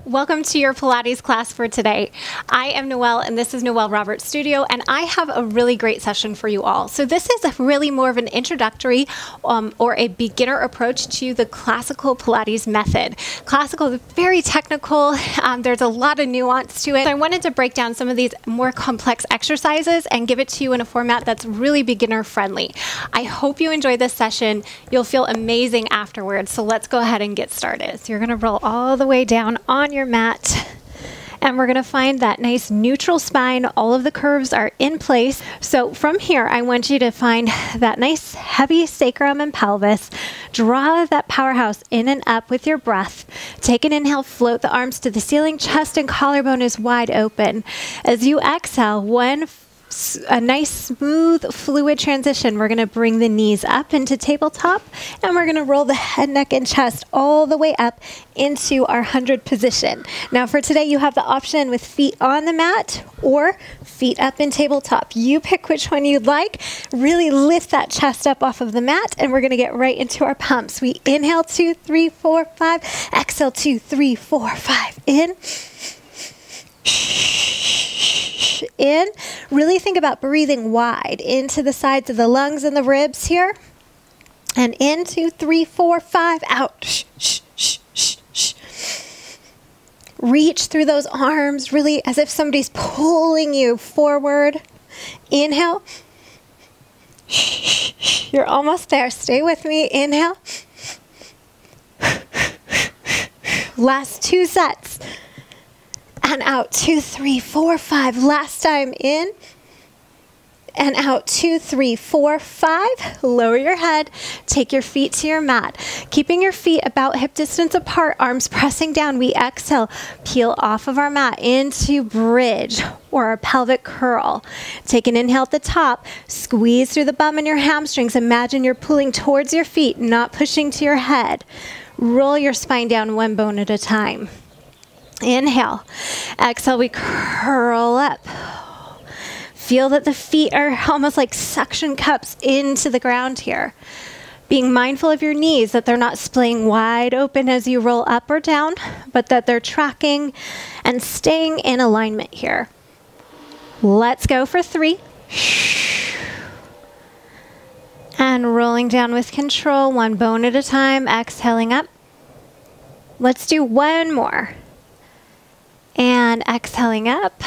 Welcome to your Pilates class for today. I am Noelle and this is Noelle Roberts Studio, and I have a really great session for you all. So this is really more of an introductory or a beginner approach to the classical Pilates method. Classical is very technical. There's a lot of nuance to it. So I wanted to break down some of these more complex exercises and give it to you in a format that's really beginner friendly. I hope you enjoy this session. You'll feel amazing afterwards. So let's go ahead and get started. So you're going to roll all the way down on your mat, and we're going to find that nice neutral spine. All of the curves are in place. So from here, I want you to find that nice heavy sacrum and pelvis. Draw that powerhouse in and up with your breath. Take an inhale, float the arms to the ceiling, chest and collarbone is wide open. As you exhale, a nice smooth fluid transition. We're going to bring the knees up into tabletop, and we're going to roll the head, neck, and chest all the way up into our 100 position. Now for today, you have the option with feet on the mat or feet up in tabletop. You pick which one you'd like. Really lift that chest up off of the mat, and we're going to get right into our pumps. We inhale 2, 3, 4, 5. Exhale 2, 3, 4, 5. In. Really think about breathing wide into the sides of the lungs and the ribs here. And in, 2, 3, 4, 5. Out. Shh, shh, shh, shh, shh. Reach through those arms, really as if somebody's pulling you forward. Inhale. You're almost there. Stay with me. Inhale. Last 2 sets. And out, 2, 3, 4, 5. Last time, in and out, 2, 3, 4, 5. Lower your head, take your feet to your mat. Keeping your feet about hip distance apart, arms pressing down. We exhale, peel off of our mat into bridge or a pelvic curl. Take an inhale at the top, squeeze through the bum and your hamstrings. Imagine you're pulling towards your feet, not pushing to your head. Roll your spine down one bone at a time. Inhale. Exhale, we curl up. Feel that the feet are almost like suction cups into the ground here. Being mindful of your knees, that they're not splaying wide open as you roll up or down, but that they're tracking and staying in alignment here. Let's go for 3. And rolling down with control, one bone at a time, exhaling up. Let's do one more. And exhaling up.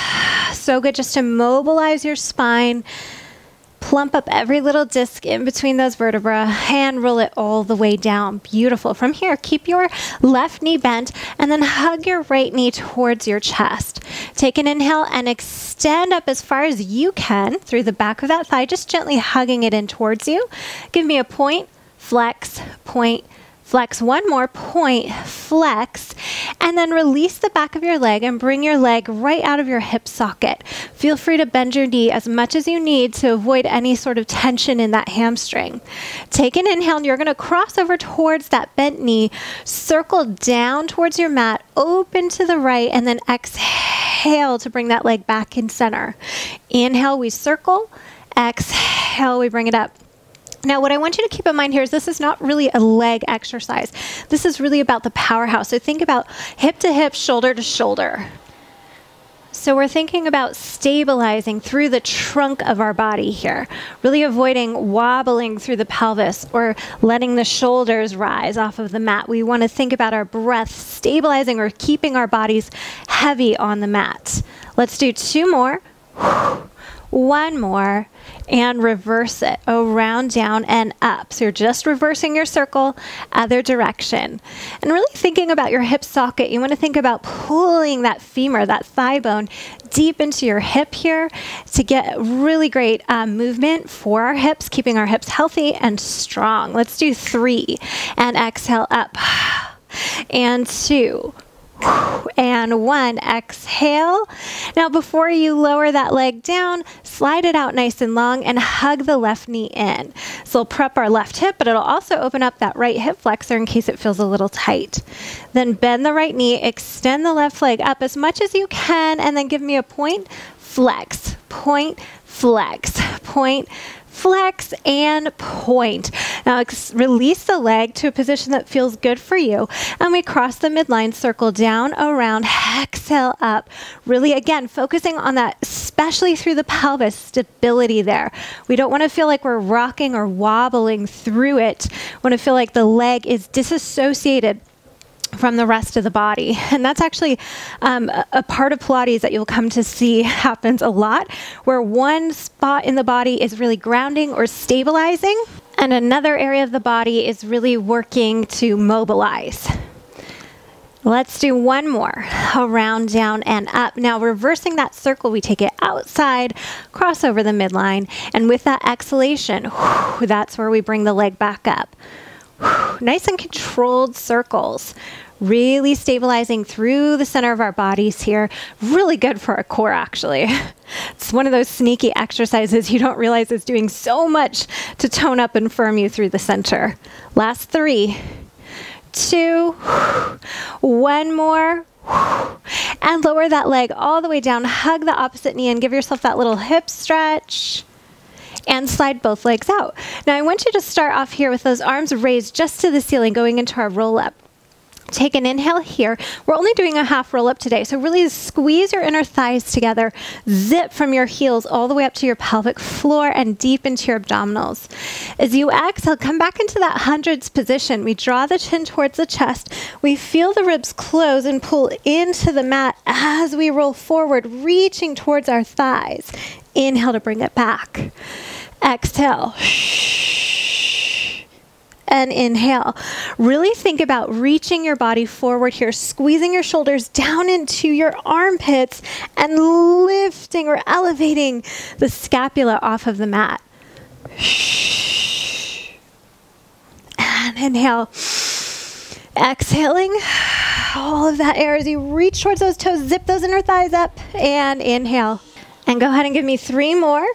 So good just to mobilize your spine. Plump up every little disc in between those vertebrae and roll it all the way down. Beautiful. From here, keep your left knee bent and then hug your right knee towards your chest. Take an inhale and extend up as far as you can through the back of that thigh, just gently hugging it in towards you. Give me a point, flex, point, flex. One more, point, flex, and then release the back of your leg and bring your leg right out of your hip socket. Feel free to bend your knee as much as you need to avoid any sort of tension in that hamstring. Take an inhale and you're going to cross over towards that bent knee, circle down towards your mat, open to the right, and then exhale to bring that leg back in center. Inhale, we circle. Exhale, we bring it up. Now, what I want you to keep in mind here is this is not really a leg exercise. This is really about the powerhouse. So think about hip to hip, shoulder to shoulder. So we're thinking about stabilizing through the trunk of our body here, really avoiding wobbling through the pelvis or letting the shoulders rise off of the mat. We want to think about our breath stabilizing or keeping our bodies heavy on the mat. Let's do 2 more. One more, and reverse it around, down, and up. So you're just reversing your circle, other direction. And really thinking about your hip socket, you want to think about pulling that femur, that thigh bone, deep into your hip here to get really great movement for our hips, keeping our hips healthy and strong. Let's do 3, and exhale up, and 2. And 1, exhale. Now before you lower that leg down, slide it out nice and long and hug the left knee in. So it'll prep our left hip, but it'll also open up that right hip flexor in case it feels a little tight. Then bend the right knee, extend the left leg up as much as you can, and then give me a point, flex, point, flex, point, flex and point. Now release the leg to a position that feels good for you. And we cross the midline, circle down, around, exhale up. Really, again, focusing on that, especially through the pelvis, stability there. We don't want to feel like we're rocking or wobbling through it. We want to feel like the leg is disassociated from the rest of the body. And that's actually a part of Pilates that you'll come to see happens a lot, where one spot in the body is really grounding or stabilizing, and another area of the body is really working to mobilize. Let's do one more. Around, down, and up. Now reversing that circle, we take it outside, cross over the midline, and with that exhalation, that's where we bring the leg back up. Nice and controlled circles. Really stabilizing through the center of our bodies here. Really good for our core, actually. It's one of those sneaky exercises you don't realize is doing so much to tone up and firm you through the center. Last 3, 2, 1 more. And lower that leg all the way down. Hug the opposite knee and give yourself that little hip stretch. And slide both legs out. Now I want you to start off here with those arms raised just to the ceiling, going into our roll up. Take an inhale here. We're only doing a half roll up today, so really squeeze your inner thighs together. Zip from your heels all the way up to your pelvic floor and deep into your abdominals. As you exhale, come back into that hundreds position. We draw the chin towards the chest. We feel the ribs close and pull into the mat as we roll forward, reaching towards our thighs. Inhale to bring it back. Exhale. And inhale. Really think about reaching your body forward here, squeezing your shoulders down into your armpits and lifting or elevating the scapula off of the mat. And inhale. Exhaling all of that air as you reach towards those toes, zip those inner thighs up, and inhale. And go ahead and give me 3 more.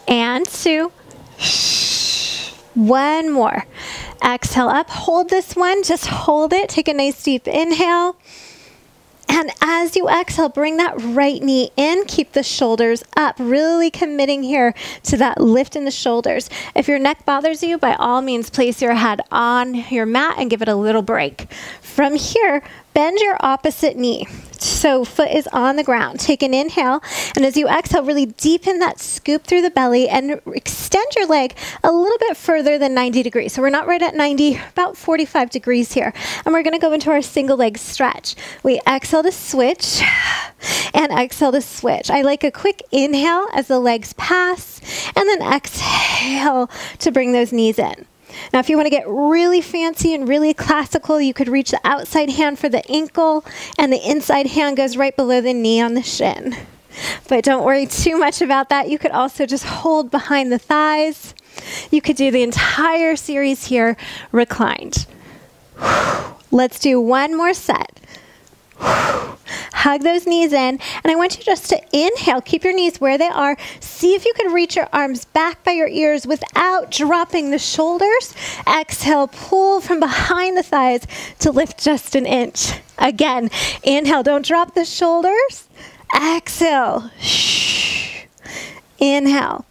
And 2. 1 more. Exhale up. Hold this one. Just hold it. Take a nice deep inhale. And as you exhale, bring that right knee in. Keep the shoulders up. Really committing here to that lift in the shoulders. If your neck bothers you, by all means, place your head on your mat and give it a little break. From here, bend your opposite knee. So foot is on the ground. Take an inhale. And as you exhale, really deepen that scoop through the belly and extend your leg a little bit further than 90 degrees. So we're not right at 90, about 45 degrees here. And we're going to go into our single leg stretch. We exhale to switch and exhale to switch. I like a quick inhale as the legs pass and then exhale to bring those knees in. Now, if you want to get really fancy and really classical, you could reach the outside hand for the ankle, and the inside hand goes right below the knee on the shin. But don't worry too much about that. You could also just hold behind the thighs. You could do the entire series here reclined. Let's do one more set. Hug those knees in, and I want you just to inhale. Keep your knees where they are. See if you can reach your arms back by your ears without dropping the shoulders. Exhale, pull from behind the thighs to lift just an inch. Again, inhale, don't drop the shoulders. Exhale. Inhale.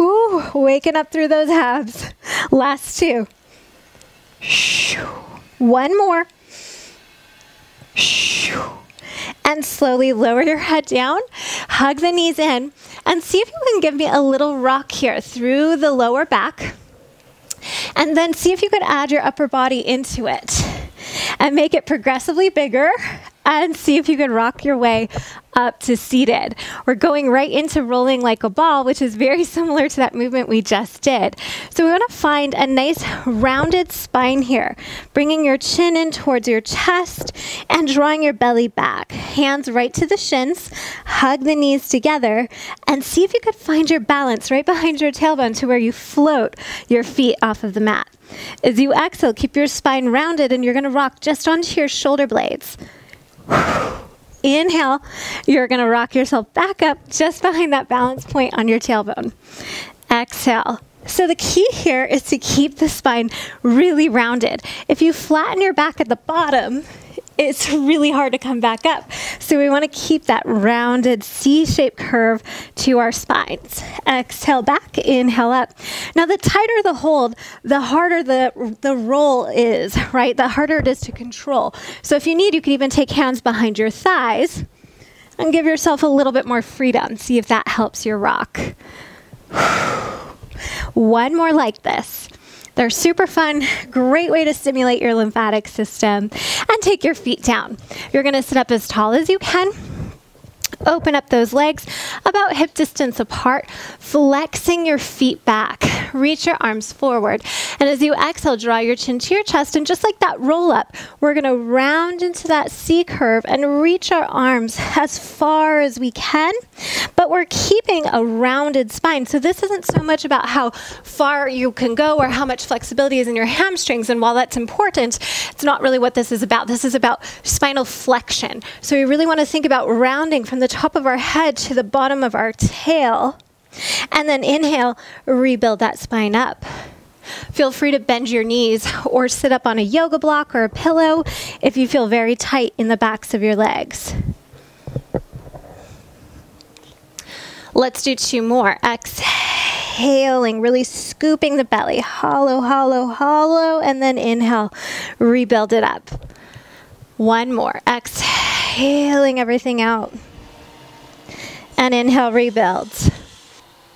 Ooh, waking up through those abs. Last 2. 1 more. And slowly lower your head down, hug the knees in, and see if you can give me a little rock here through the lower back. And then see if you could add your upper body into it and make it progressively bigger, and see if you could rock your way up to seated. We're going right into rolling like a ball, which is very similar to that movement we just did. So we want to find a nice rounded spine here, bringing your chin in towards your chest and drawing your belly back. Hands right to the shins, hug the knees together, and see if you could find your balance right behind your tailbone to where you float your feet off of the mat. As you exhale, keep your spine rounded, and you're going to rock just onto your shoulder blades. Inhale, you're going to rock yourself back up just behind that balance point on your tailbone. Exhale. So the key here is to keep the spine really rounded. If you flatten your back at the bottom, it's really hard to come back up. So we want to keep that rounded C-shaped curve to our spines. Exhale back, inhale up. Now the tighter the hold, the harder the roll is, right? The harder it is to control. So if you need, you can even take hands behind your thighs and give yourself a little bit more freedom. See if that helps your rock. One more like this. They're super fun, great way to stimulate your lymphatic system. And take your feet down. You're going to sit up as tall as you can. Open up those legs about hip distance apart, flexing your feet back. Reach your arms forward. And as you exhale, draw your chin to your chest. And just like that roll up, we're going to round into that C curve and reach our arms as far as we can. But we're keeping a rounded spine. So this isn't so much about how far you can go or how much flexibility is in your hamstrings. And while that's important, it's not really what this is about. This is about spinal flexion. So we really want to think about rounding from the top of our head to the bottom of our tail. And then inhale, rebuild that spine up. Feel free to bend your knees or sit up on a yoga block or a pillow if you feel very tight in the backs of your legs. Let's do 2 more. Exhaling, really scooping the belly. Hollow, hollow, hollow. And then inhale, rebuild it up. 1 more. Exhaling everything out. And inhale, rebuild.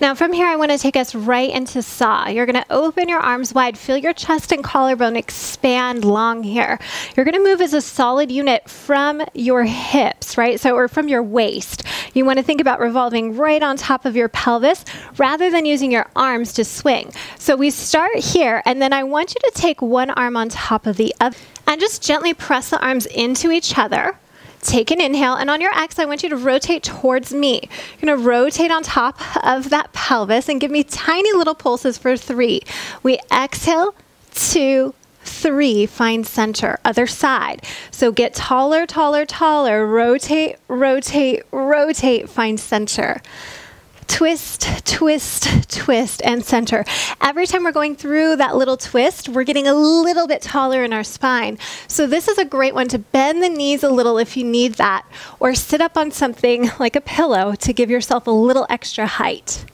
Now from here, I want to take us right into saw. You're going to open your arms wide, feel your chest and collarbone expand long here. You're going to move as a solid unit from your hips, right? So, or from your waist. You want to think about revolving right on top of your pelvis rather than using your arms to swing. So we start here, and then I want you to take one arm on top of the other and just gently press the arms into each other. Take an inhale, and on your exhale, I want you to rotate towards me. You're going to rotate on top of that pelvis and give me tiny little pulses for 3. We exhale, 2, 3, find center, other side. So get taller, taller, taller, rotate, rotate, rotate, find center. Twist, twist, twist, and center. Every time we're going through that little twist, we're getting a little bit taller in our spine. So this is a great one to bend the knees a little if you need that, or sit up on something like a pillow to give yourself a little extra height.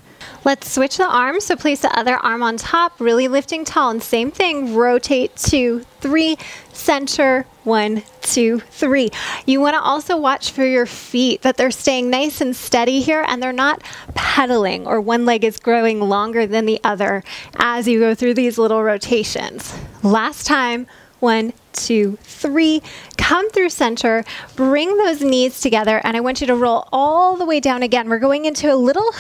Let's switch the arms. So place the other arm on top, really lifting tall. And same thing, rotate 2, 3, center, 1, 2, 3. You want to also watch for your feet, that they're staying nice and steady here and they're not pedaling or one leg is growing longer than the other as you go through these little rotations. Last time, 1, 2, 3. Come through center, bring those knees together, and I want you to roll all the way down again. We're going into a little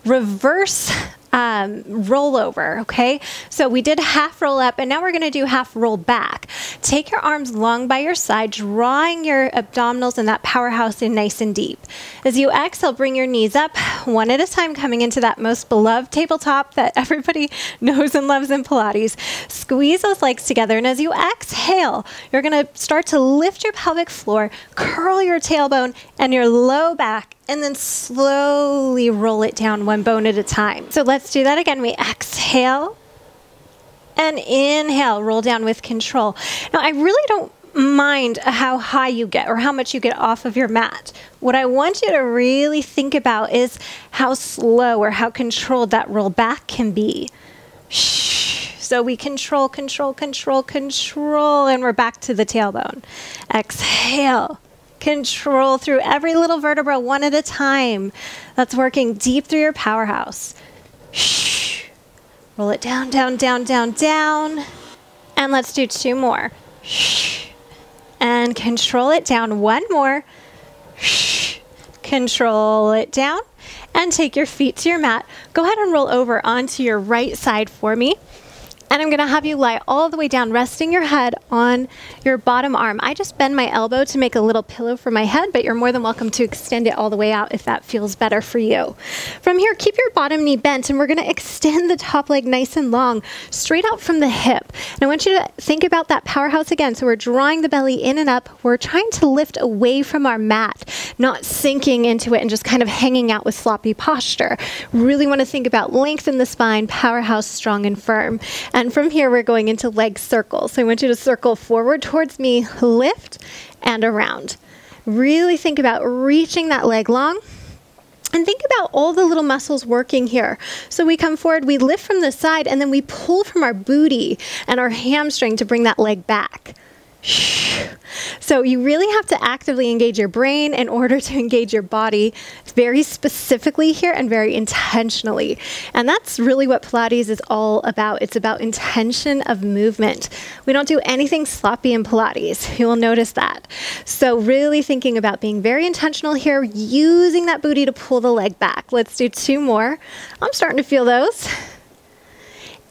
reverse rollover, okay? So we did half roll up, and now we're going to do half roll back. Take your arms long by your side, drawing your abdominals and that powerhouse in nice and deep. As you exhale, bring your knees up one at a time, coming into that most beloved tabletop that everybody knows and loves in Pilates. Squeeze those legs together, and as you exhale, you're going to start to lift your pelvic floor, curl your tailbone and your low back, and then slowly roll it down one bone at a time. So let's do that again. We exhale and inhale, roll down with control. Now, I really don't mind how high you get or how much you get off of your mat. What I want you to really think about is how slow or how controlled that roll back can be. Shh. So we control, control, control, control, and we're back to the tailbone. Exhale. Control through every little vertebra one at a time. That's working deep through your powerhouse. Shh. Roll it down, down, down, down, down. And let's do 2 more. Shh. And control it down. 1 more. Shh. Control it down. And take your feet to your mat. Go ahead and roll over onto your right side for me. And I'm going to have you lie all the way down, resting your head on your bottom arm. I just bend my elbow to make a little pillow for my head, but you're more than welcome to extend it all the way out if that feels better for you. From here, keep your bottom knee bent, and we're going to extend the top leg nice and long, straight out from the hip. And I want you to think about that powerhouse again. So we're drawing the belly in and up. We're trying to lift away from our mat, not sinking into it and just kind of hanging out with sloppy posture. Really want to think about length in the spine, powerhouse strong and firm. And from here, we're going into leg circles. So I want you to circle forward towards me, lift, and around. Really think about reaching that leg long. And think about all the little muscles working here. So we come forward, we lift from the side, and then we pull from our booty and our hamstring to bring that leg back. So you really have to actively engage your brain in order to engage your body very specifically here and very intentionally. And that's really what Pilates is all about. It's about intention of movement. We don't do anything sloppy in Pilates. You will notice that. So really thinking about being very intentional here, using that booty to pull the leg back. Let's do 2 more. I'm starting to feel those.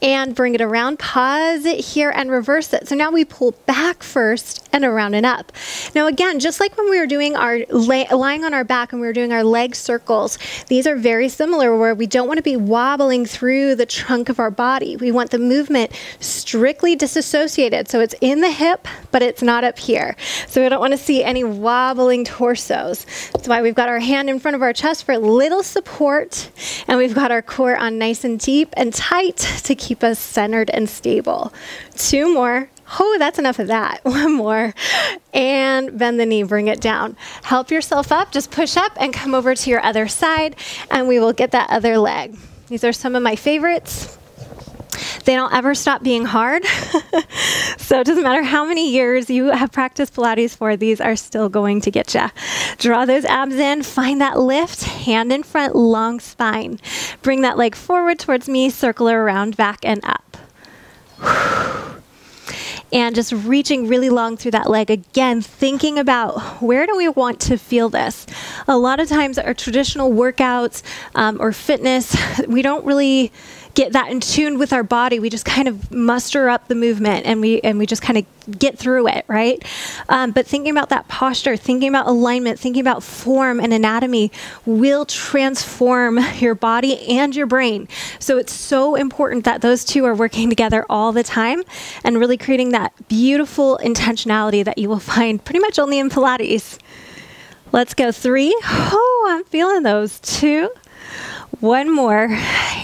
And bring it around, pause it here and reverse it. So now we pull back first and around and up. Now again, just like when we were doing our lying on our back and we were doing our leg circles, these are very similar where we don't want to be wobbling through the trunk of our body. We want the movement strictly disassociated. So it's in the hip, but it's not up here. So we don't want to see any wobbling torsos. That's why we've got our hand in front of our chest for a little support, and we've got our core on nice and deep and tight to keep us centered and stable. 2 more. Oh, that's enough of that. 1 more. And bend the knee, bring it down. Help yourself up, just push up and come over to your other side, and we will get that other leg. These are some of my favorites. They don't ever stop being hard. So it doesn't matter how many years you have practiced Pilates for, these are still going to get you. Draw those abs in, find that lift, hand in front, long spine. Bring that leg forward towards me, circle around, back and up. And just reaching really long through that leg. Again, thinking about where do we want to feel this? A lot of times our traditional workouts or fitness, we don't really get that in tune with our body. We just kind of muster up the movement and we just kind of get through it, right? But thinking about that posture, thinking about alignment, thinking about form and anatomy will transform your body and your brain. So it's so important that those two are working together all the time and really creating that beautiful intentionality that you will find pretty much only in Pilates. Let's go 3. Oh, I'm feeling those. 2. 1 more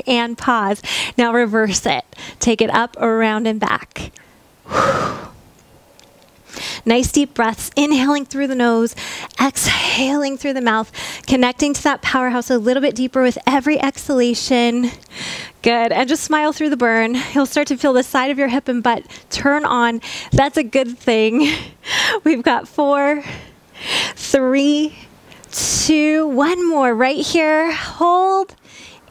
and pause. Now reverse it. Take it up, around, and back. Nice deep breaths, inhaling through the nose, exhaling through the mouth, connecting to that powerhouse a little bit deeper with every exhalation. Good. And just smile through the burn. You'll start to feel the side of your hip and butt turn on. That's a good thing. We've got 4, 3, 2, 1 more right here. Hold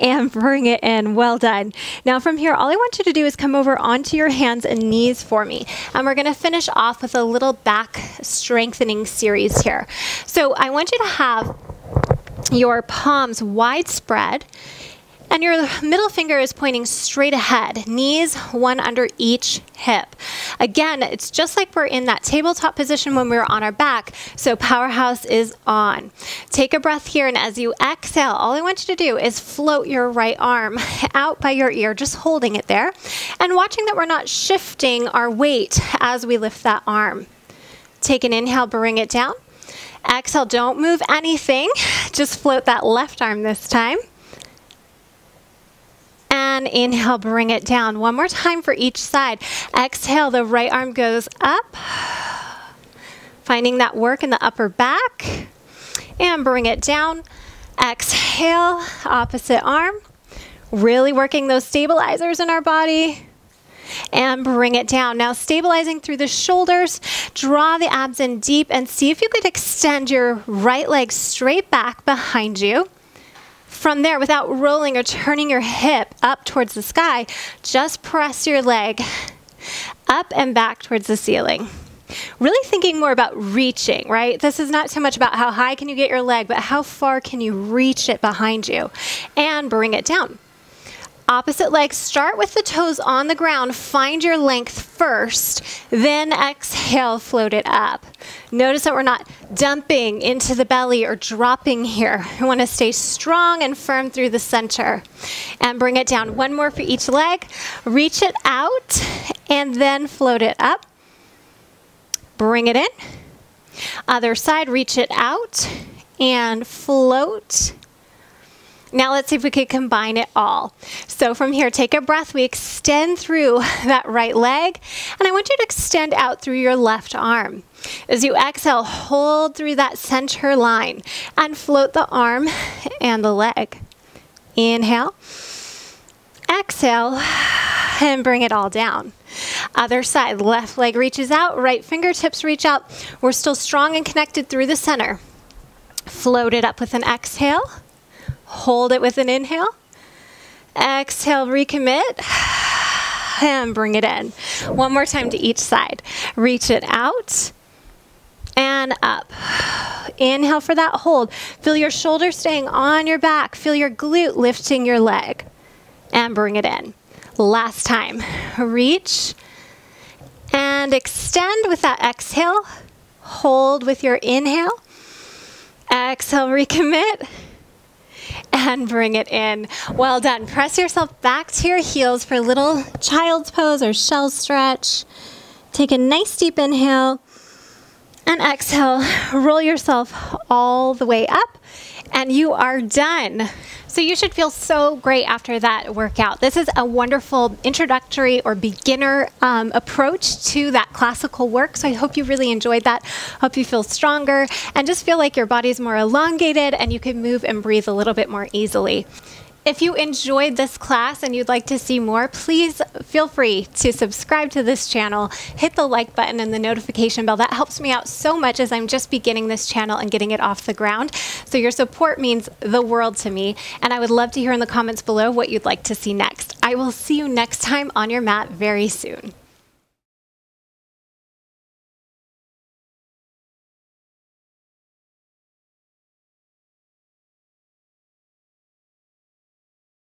and bring it in. Well done. Now from here, all I want you to do is come over onto your hands and knees for me. And we're going to finish off with a little back strengthening series here. So I want you to have your palms wide spread and your middle finger is pointing straight ahead, knees 1 under each hip. Again, it's just like we're in that tabletop position when we were on our back, so powerhouse is on. Take a breath here, and as you exhale, all I want you to do is float your right arm out by your ear, just holding it there, and watching that we're not shifting our weight as we lift that arm. Take an inhale, bring it down. Exhale, don't move anything, just float that left arm this time. And inhale, bring it down. 1 more time for each side. Exhale, the right arm goes up. Finding that work in the upper back. And bring it down. Exhale, opposite arm. Really working those stabilizers in our body. And bring it down. Now stabilizing through the shoulders. Draw the abs in deep and see if you could extend your right leg straight back behind you. From there, without rolling or turning your hip up towards the sky, just press your leg up and back towards the ceiling. Really thinking more about reaching, right? This is not so much about how high can you get your leg, but how far can you reach it behind you and bring it down. Opposite leg, start with the toes on the ground. Find your length first, then exhale, float it up. Notice that we're not dumping into the belly or dropping here. We want to stay strong and firm through the center. And bring it down. 1 more for each leg. Reach it out and then float it up. Bring it in. Other side, reach it out and float. Now let's see if we could combine it all. So from here, take a breath. We extend through that right leg, and I want you to extend out through your left arm. As you exhale, hold through that center line and float the arm and the leg. Inhale, exhale, and bring it all down. Other side, left leg reaches out, right fingertips reach out. We're still strong and connected through the center. Float it up with an exhale. Hold it with an inhale. Exhale, recommit, and bring it in. One more time to each side. Reach it out and up. Inhale for that hold. Feel your shoulders staying on your back. Feel your glute lifting your leg. And bring it in. Last time. Reach and extend with that exhale. Hold with your inhale. Exhale, recommit. And bring it in. Well done. Press yourself back to your heels for a little child's pose or shell stretch. Take a nice deep inhale and exhale. Roll yourself all the way up and you are done. So you should feel so great after that workout. This is a wonderful introductory or beginner approach to that classical work. So I hope you really enjoyed that. Hope you feel stronger and just feel like your body's more elongated and you can move and breathe a little bit more easily. If you enjoyed this class and you'd like to see more, please feel free to subscribe to this channel, hit the like button and the notification bell. That helps me out so much as I'm just beginning this channel and getting it off the ground. So your support means the world to me, and I would love to hear in the comments below what you'd like to see next. I will see you next time on your mat very soon.